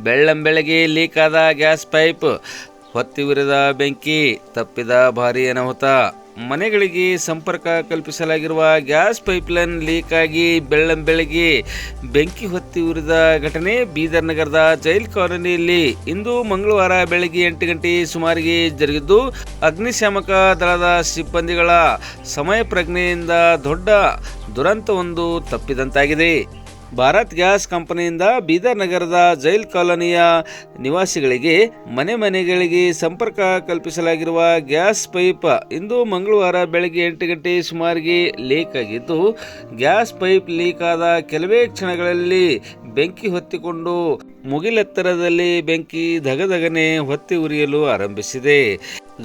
ಬೆಳ್ಳಂಬೆಳಗ್ಗೆ leak ಆದ gas pipe, ಹೊತ್ತಿ ಉರಿದ ಬೆಂಕಿ, ತಪ್ಪಿದ ಭಾರೀ ಅನಾಹುತ. ಮನೆಗಳಿಗೆ ಸಂಪರ್ಕ ಕಲ್ಪಿಸಲಾಗಿರುವ ಗ್ಯಾಸ್ ಪೈಪ್ಲೈನ್ ಲೀಕ್ ಆಗಿ ಬೆಳ್ಳಂಬೆಳಗ್ಗೆ ಬೆಂಕಿ ಹೊತ್ತಿ ಉರಿದ ಘಟನೆ ಬೀದರ್ ನಗರದ ಜೈಲ್ ಕಾಲೋನಿಯಲ್ಲಿ ಇಂದು ಮಂಗಳವಾರ ಬೆಳಗ್ಗೆ 8 ಗಂಟೆ ಸುಮಾರಿಗೆ ಜರುಗಿದ್ದು, ಅಗ್ನಿಶಾಮಕ ದಳದ ಸಿಬ್ಬಂದಿಗಳ ಸಮಯ ಪ್ರಜ್ಞೆಯಿಂದ ದೊಡ್ಡ ದುರಂತವೊಂದು ತಪ್ಪಿದಂತಾಗಿದೆ. ಭಾರತ್ ಗ್ಯಾಸ್ ಕಂಪನಿಯಿಂದ ಬೀದರ್ ನಗರದ ಜೈಲ್ ಕಾಲೋನಿಯ ನಿವಾಸಿಗಳಿಗೆ ಮನೆಗಳಿಗೆ ಸಂಪರ್ಕ ಕಲ್ಪಿಸಲಾಗಿರುವ ಗ್ಯಾಸ್ ಪೈಪ್ ಇಂದು ಮಂಗಳವಾರ ಬೆಳಗ್ಗೆ 8 ಗಂಟೆ ಸುಮಾರಿಗೆ ಲೀಕ್ ಆಗಿದ್ದು, ಗ್ಯಾಸ್ ಪೈಪ್ ಲೀಕ್ ಆದ ಕೆಲವೇ ಕ್ಷಣಗಳಲ್ಲಿ ಬೆಂಕಿ ಹೊತ್ತಿಕೊಂಡು ಮುಗಿಲೆತ್ತರದಲ್ಲಿ ಬೆಂಕಿ ಧಗಧಗನೆ ಹೊತ್ತಿ ಉರಿಯಲು ಆರಂಭಿಸಿದೆ.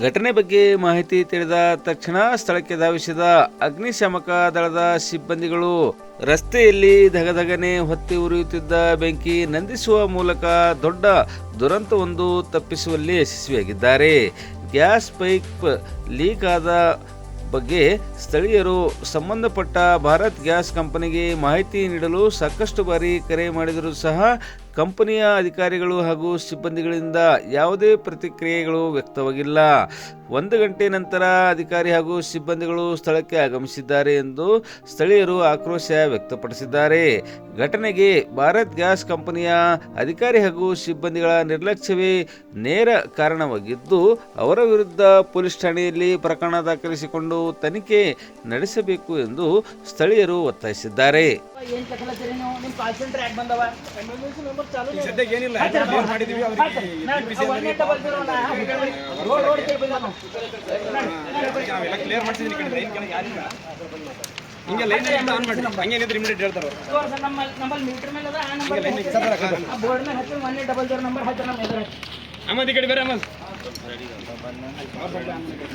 ಘಟನೆ ಬಗ್ಗೆ ಮಾಹಿತಿ ತಿಳಿದ ತಕ್ಷಣ ಸ್ಥಳಕ್ಕೆ ಧಾವಿಸಿದ ಅಗ್ನಿಶಾಮಕ ದಳದ ಸಿಬ್ಬಂದಿಗಳು ರಸ್ತೆಯಲ್ಲಿ ಧಗಧಗನೆ ಹೊತ್ತಿ ಉರಿಯುತ್ತಿದ್ದ ಬೆಂಕಿ ನಂದಿಸುವ ಮೂಲಕ ದೊಡ್ಡ ದುರಂತವೊಂದು ತಪ್ಪಿಸುವಲ್ಲಿ ಯಶಸ್ವಿಯಾಗಿದ್ದಾರೆ. ಗ್ಯಾಸ್ ಪೈಪ್ ಲೀಕ್ ಆದ ಬಗ್ಗೆ ಸ್ಥಳೀಯರು ಸಂಬಂಧಪಟ್ಟ ಭಾರತ್ ಗ್ಯಾಸ್ ಕಂಪನಿಗೆ ಮಾಹಿತಿ ನೀಡಲು ಸಾಕಷ್ಟು ಬಾರಿ ಕರೆ ಮಾಡಿದರೂ ಸಹ ಕಂಪನಿಯ ಅಧಿಕಾರಿಗಳು ಹಾಗೂ ಸಿಬ್ಬಂದಿಗಳಿಂದ ಯಾವುದೇ ಪ್ರತಿಕ್ರಿಯೆಗಳು ವ್ಯಕ್ತವಾಗಿಲ್ಲ. 1 ಗಂಟೆ ನಂತರ ಅಧಿಕಾರಿ ಹಾಗೂ ಸಿಬ್ಬಂದಿಗಳು ಸ್ಥಳಕ್ಕೆ ಆಗಮಿಸಿದ್ದಾರೆ ಎಂದು ಸ್ಥಳೀಯರು ಆಕ್ರೋಶ ವ್ಯಕ್ತಪಡಿಸಿದ್ದಾರೆ. ಘಟನೆಗೆ ಭಾರತ್ ಗ್ಯಾಸ್ ಕಂಪನಿಯ ಅಧಿಕಾರಿ ಹಾಗೂ ಸಿಬ್ಬಂದಿಗಳ ನಿರ್ಲಕ್ಷ್ಯವೇ ನೇರ ಕಾರಣವಾಗಿದ್ದು, ಅವರ ವಿರುದ್ಧ ಪೊಲೀಸ್ ಠಾಣೆಯಲ್ಲಿ ಪ್ರಕರಣ ದಾಖಲಿಸಿಕೊಂಡು ತನಿಖೆ ನಡೆಸಬೇಕು ಎಂದು ಸ್ಥಳೀಯರು ಒತ್ತಾಯಿಸಿದ್ದಾರೆ.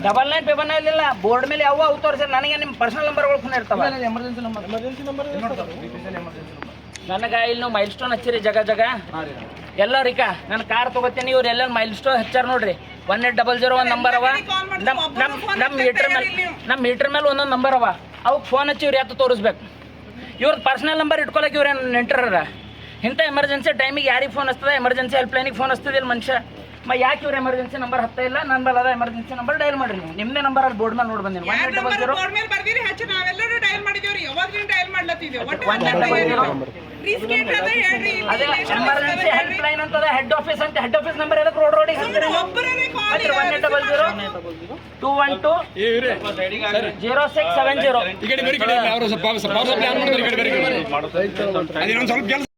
ಡಬಲ್ 9 ಪೇಪರ್ ಇಲ್ಲ ಬೋರ್ಡ್ ಮೇಲೆ ಯಾವ ತೋರಿಸಿದ್ರೆ ನನಗೆ ನಿಮ್ಮ ಪರ್ಸನಲ್ ನಂಬರ್ಗಳು ಫೋನ್ ಇರ್ತಾವ. ಎಮರ್ಜೆನ್ಸಿ ನಂಬರ್ ನನಗೆ ಇಲ್ಲಿ ನೀವು ಮೈಲ್ ಸ್ಟೋನ್ ಹಚ್ಚಿರಿ ಜಗ ಎಲ್ಲರಿಕ ನಾನು ಕಾರ್ ತೊಗೋತೀನಿ. ಇವ್ರು ಎಲ್ಲ ಮೈಲ್ ಸ್ಟೋನ್ ಹಚ್ಚಾರ ನೋಡ್ರಿ. 1800 ನಂಬರ್ ಅವ. ನಮ್ಮ ಮೀಟರ್ ಮೇಲೆ ಒಂದೊಂದು ನಂಬರ್ ಅವ. ಅವಕ್ಕೆ ಫೋನ್ ಹಚ್ಚಿ ಇವ್ರು ಯಾತು ತೋರಿಸ್ಬೇಕು. ಇವ್ರ ಪರ್ಸನಲ್ ನಂಬರ್ ಇಟ್ಕೊಳಕ್ಕೆ ಇವ್ರೇನು ನೆಂಟರ. ಇಂಥ ಎಮರ್ಜೆನ್ಸಿ ಟೈಮಿಗೆ ಯಾರಿಗೆ ಫೋನ್ ಹಚ್ತದೆ? ಎಮರ್ಜೆನ್ಸಿ ಹೆಲ್ಪ್ಲೈನಿಗೆ ಫೋನ್ ಹಚ್ತದಿಲ್ಲ ಮನುಷ್ಯ. ಯಾಕೆ ಇವ್ರು ಎಮರ್ಜೆನ್ಸಿ ನಂಬರ್ ಹತ್ತಾ ಇಲ್ಲ? ನನ್ನ ಬಲ್ಲ ಅದ ಎಮರ್ಜೆನ್ಸಿ ನಂಬರ್ ಡಯಲ್ ಮಾಡ್ರಿ. ನೀವು ನಿಮ್ಮದೇ ನಂಬರ್ ಅಲ್ಲಿ ಬೋರ್ಡ್ ಮೇಲೆ ನೋಡಿ ಬಂದಿನಿ. 1800 ಅದೇ ಎಮರ್ಜೆನ್ಸಿ ಹೆಲ್ಪ್ ಲೈನ್ ಅಂತದ. ಹೆಡ್ ಆಫೀಸ್ ಅಂತ. ಹೆಡ್ ಆಫೀಸ್ ನಂಬರ್ ಎಲ್ಲ ರೋಡ್ 1800 212 0670.